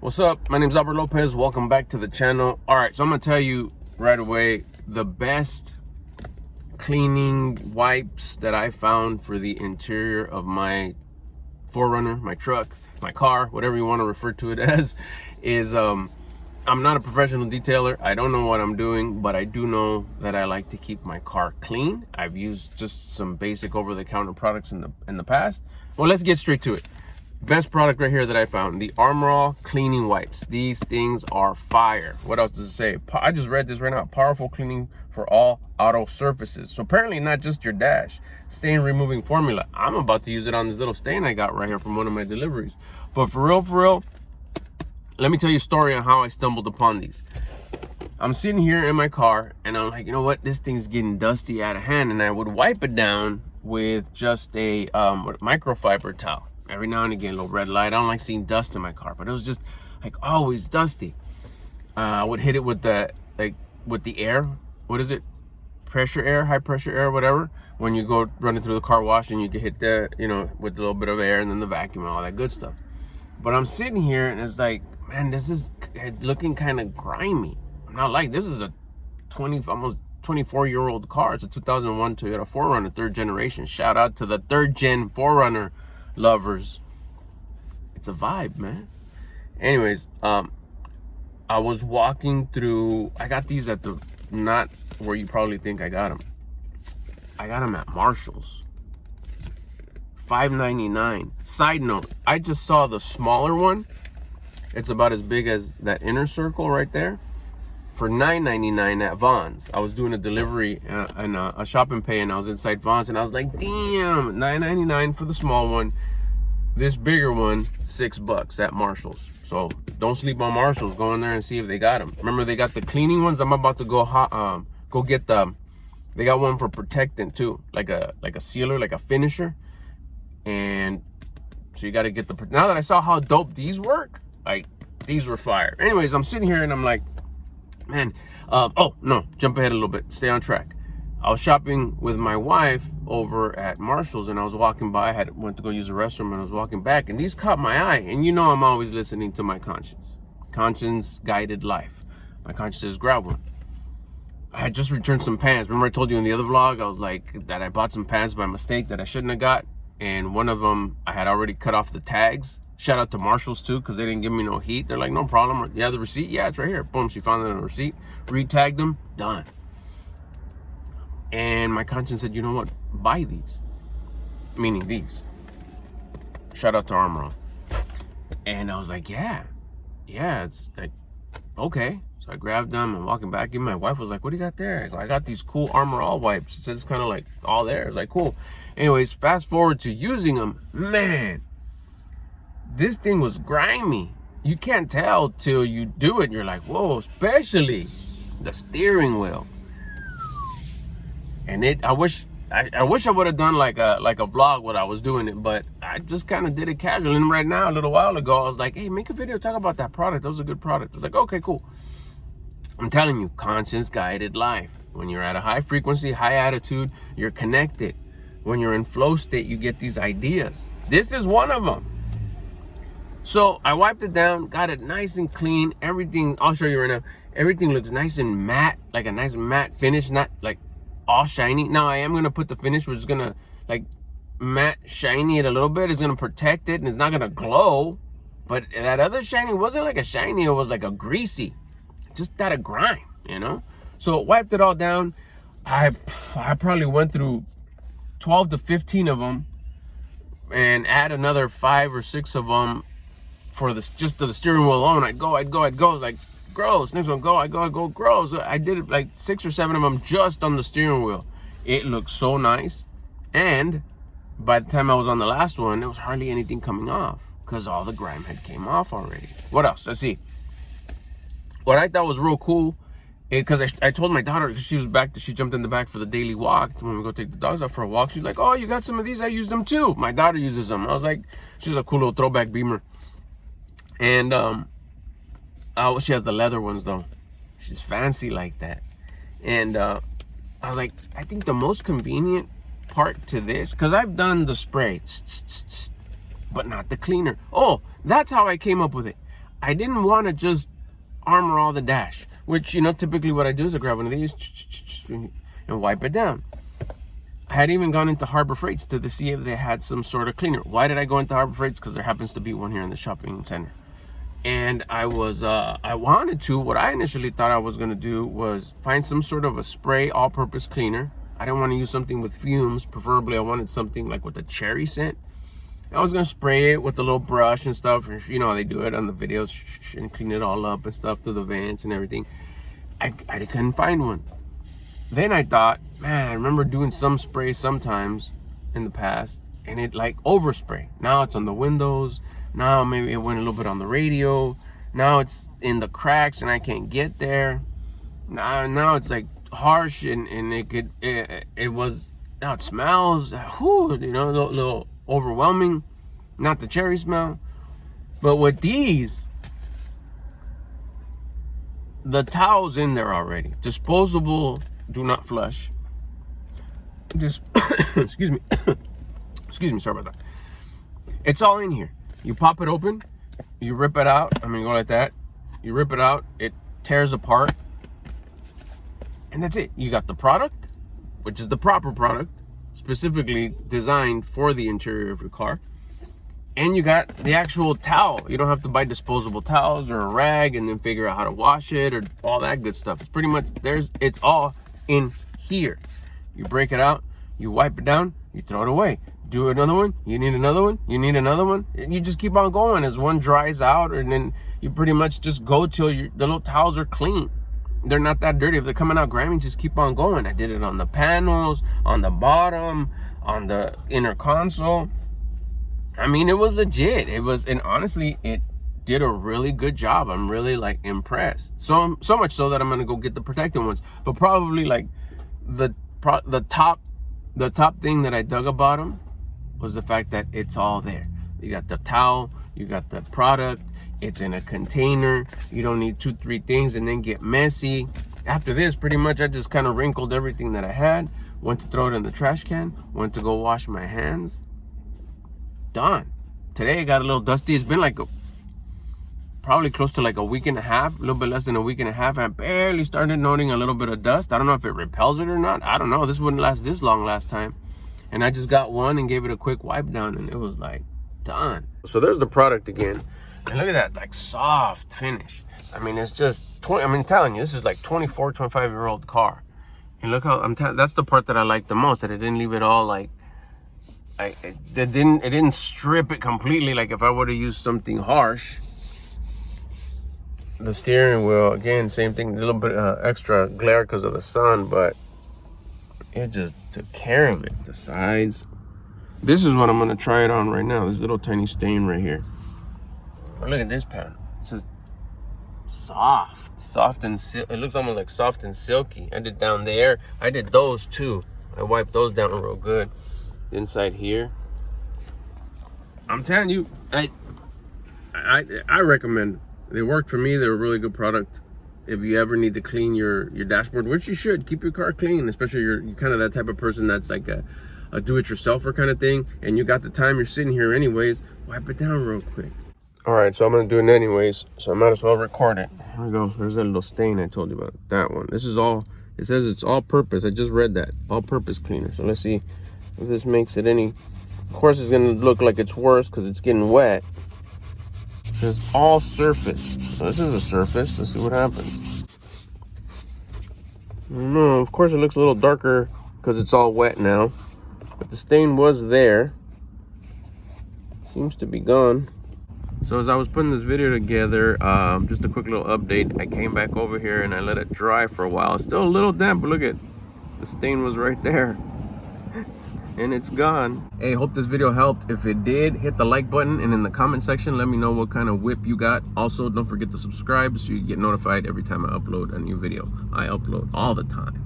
What's up? My name's Albert Lopez. Welcome back to the channel. All right, so I'm gonna tell you right away the best cleaning wipes that I found for the interior of my 4Runner, my truck, my car, whatever you want to refer to it as, is I'm not a professional detailer. I don't know what I'm doing, but I do know that I like to keep my car clean. I've used just some basic over-the-counter products in the past. Well, let's get straight to it. Best product right here that I found, the Armor All cleaning wipes. These things are fire. What else does it say? I just read this right now. Powerful cleaning for all auto surfaces. So apparently not just your dash. Stain removing formula. I'm about to use it on this little stain I got right here from one of my deliveries. But for real, let me tell you a story on how I stumbled upon these. I'm sitting here in my car and I'm like, you know what? This thing's getting dusty out of hand, and I would wipe it down with just a microfiber towel. Every now and again, a little red light. I don't like seeing dust in my car, but it was just like always dusty. I would hit it with the air. What is it? Pressure air, high pressure air, whatever. When you go running through the car wash and you can hit the, with a little bit of air and then the vacuum and all that good stuff. But I'm sitting here and it's like, man, this is looking kind of grimy. I'm not like, this is a almost 24-year-old car. It's a 2001 Toyota 4Runner, third generation. Shout out to the third gen 4Runner lovers. It's a vibe, man. Anyways, I was walking through, I got these at the, not where you probably think I got them. I got them at Marshall's. $5.99. Side note, I just saw the smaller one. It's about as big as that inner circle right there, for $9.99 at Vons. I was doing a delivery and a shop and pay, and I was inside Vons, and I was like, damn, $9.99 for the small one. This bigger one, $6 at Marshall's. So don't sleep on Marshall's. Go in there and see if they got them. Remember, they got the cleaning ones. I'm about to go get the. They got one for protectant too, like a sealer, like a finisher. And so you got to get the. Now that I saw how dope these work, like these were fire. Anyways, I'm sitting here and I'm like, man. Oh no, jump ahead a little bit. Stay on track. I was shopping with my wife over at Marshall's, and I was walking by. I went to go use the restroom, and I was walking back, and these caught my eye. And you know I'm always listening to my conscience. Conscience guided life. My conscience says grab one. I had just returned some pants. Remember I told you in the other vlog, I was like that I bought some pants by mistake that I shouldn't have got. And one of them, I had already cut off the tags. Shout out to Marshall's too, because they didn't give me no heat. They're like, no problem. You have the receipt? Yeah, it's right here. Boom, she found it on the receipt. Re-tagged them, done. And my conscience said, you know what? Buy these. Meaning these. Shout out to Armor All. And I was like, yeah, it's like, okay. So I grabbed them and walking back in. My wife was like, what do you got there? I go, I got these cool Armor All wipes. She said it's kind of like all there. It's like, cool. Anyways, fast forward to using them. Man, this thing was grimy. You can't tell till you do it. You're like, whoa, especially the steering wheel. And I wish I would have done like a vlog when I was doing it, but I just kind of did it casually. And right now, a little while ago, I was like, hey, make a video, talk about that product. That was a good product. I was like, okay, cool. I'm telling you, conscience guided life. When you're at a high frequency, high attitude, you're connected. When you're in flow state, you get these ideas. This is one of them. So I wiped it down, got it nice and clean. Everything, I'll show you right now. Everything looks nice and matte, like a nice matte finish, not like all shiny. Now I am gonna put the finish, which is gonna like matte shiny it a little bit. It's gonna protect it, and it's not gonna glow. But that other shiny wasn't like a shiny, it was like a greasy, just that a grime, So wiped it all down. I probably went through 12 to 15 of them, and add another 5 or 6 of them for just to the steering wheel alone. I'd go. It's like, gross. Next one, I go, gross. I did it like 6 or 7 of them just on the steering wheel. It looked so nice. And by the time I was on the last one, there was hardly anything coming off because all the grime had came off already. What else? Let's see. What I thought was real cool, because I told my daughter, because she jumped in the back for the daily walk when we go take the dogs out for a walk. She's like, oh, you got some of these? I use them too. My daughter uses them. I was like, she's a cool little throwback Beamer. And she has the leather ones though. She's fancy like that. And I was like, I think the most convenient part to this, because I've done the spray, but not the cleaner. Oh, that's how I came up with it. I didn't want to just armor all the dash, which, you know, typically what I do is I grab one of these and wipe it down. I had even gone into Harbor Freights to see if they had some sort of cleaner. Why did I go into Harbor Freights? Because there happens to be one here in the shopping center. And I wanted to, what I initially thought I was going to do was find some sort of a spray all-purpose cleaner. I didn't want to use something with fumes. Preferably, I wanted something like with a cherry scent. I was going to spray it with a little brush and stuff. You know how they do it on the videos, and clean it all up and stuff through the vents and everything. I couldn't find one. Then I thought, man, I remember doing some spray sometimes in the past, and it like overspray. Now it's on the windows. Now maybe it went a little bit on the radio. Now it's in the cracks and I can't get there. Now it's like harsh and it was, now it smells, you know, a little overwhelming. Not the cherry smell. But with these, the towel's in there already. Disposable, do not flush. Just, excuse me. Excuse me, sorry about that. It's all in here. You pop it open, you rip it out. I mean, go like that. You rip it out, it tears apart. And that's it. You got the product, which is the proper product, specifically designed for the interior of your car. And you got the actual towel. You don't have to buy disposable towels or a rag and then figure out how to wash it or all that good stuff. It's pretty much, it's all in here. You break it out, you wipe it down, you throw it away. Do another one, you need another one, you need another one. And you just keep on going as one dries out, and then you pretty much just go till the little towels are clean. They're not that dirty. If they're coming out grimy, just keep on going. I did it on the panels, on the bottom, on the inner console. I mean, it was legit. And honestly, it did a really good job. I'm really like impressed. So much so that I'm gonna go get the protective ones. But probably like the top thing that I dug about them was the fact that it's all there. You got the towel, you got the product, it's in a container. You don't need 2-3 things and then get messy. After this, pretty much I just kind of wrinkled everything that I had, went to throw it in the trash can, went to go wash my hands. Done. Today it got a little dusty. It's been like probably close to like a week and a half, a little bit less than a week and a half. I barely started noting a little bit of dust. I don't know if it repels it or not. I don't know. This wouldn't last this long last time. And I just got one and gave it a quick wipe down, and it was like done. So there's the product again. And look at that, like soft finish. I mean, it's just I'm telling you, this is like 24, 25-year-old car. And look how that's the part that I like the most, that it didn't leave it all like it didn't strip it completely. Like if I would have used something harsh. The steering wheel, again, same thing, a little bit extra glare because of the sun, but it just took care of it. The sides. This is what I'm going to try it on right now. This little tiny stain right here. But look at this pan. It says soft and it looks almost like soft and silky. I did down there. I did those too. I wiped those down real good. Inside here. I'm telling you, I recommend. They worked for me. They're a really good product. If you ever need to clean your dashboard, which you should, keep your car clean, especially you're kind of that type of person that's like a do-it-yourselfer kind of thing, and you got the time, you're sitting here anyways, wipe it down real quick. All right, so I'm gonna do it anyways, so I might as well record it. Here we go. There's that little stain I told you about. That one. This is all. It says it's all-purpose. I just read that. All-purpose cleaner. So let's see if this makes it any. Of course, it's gonna look like it's worse because it's getting wet. It says all surface. So this is a surface. Let's see what happens. No, of course it looks a little darker because it's all wet now. But the stain was there. Seems to be gone. So as I was putting this video together, just a quick little update. I came back over here and I let it dry for a while. It's still a little damp, but look at the stain was right there. And it's gone. Hey, hope this video helped. If it did, hit the like button, and in the comment section, let me know what kind of whip you got. Also, don't forget to subscribe so you get notified every time I upload a new video. I upload all the time.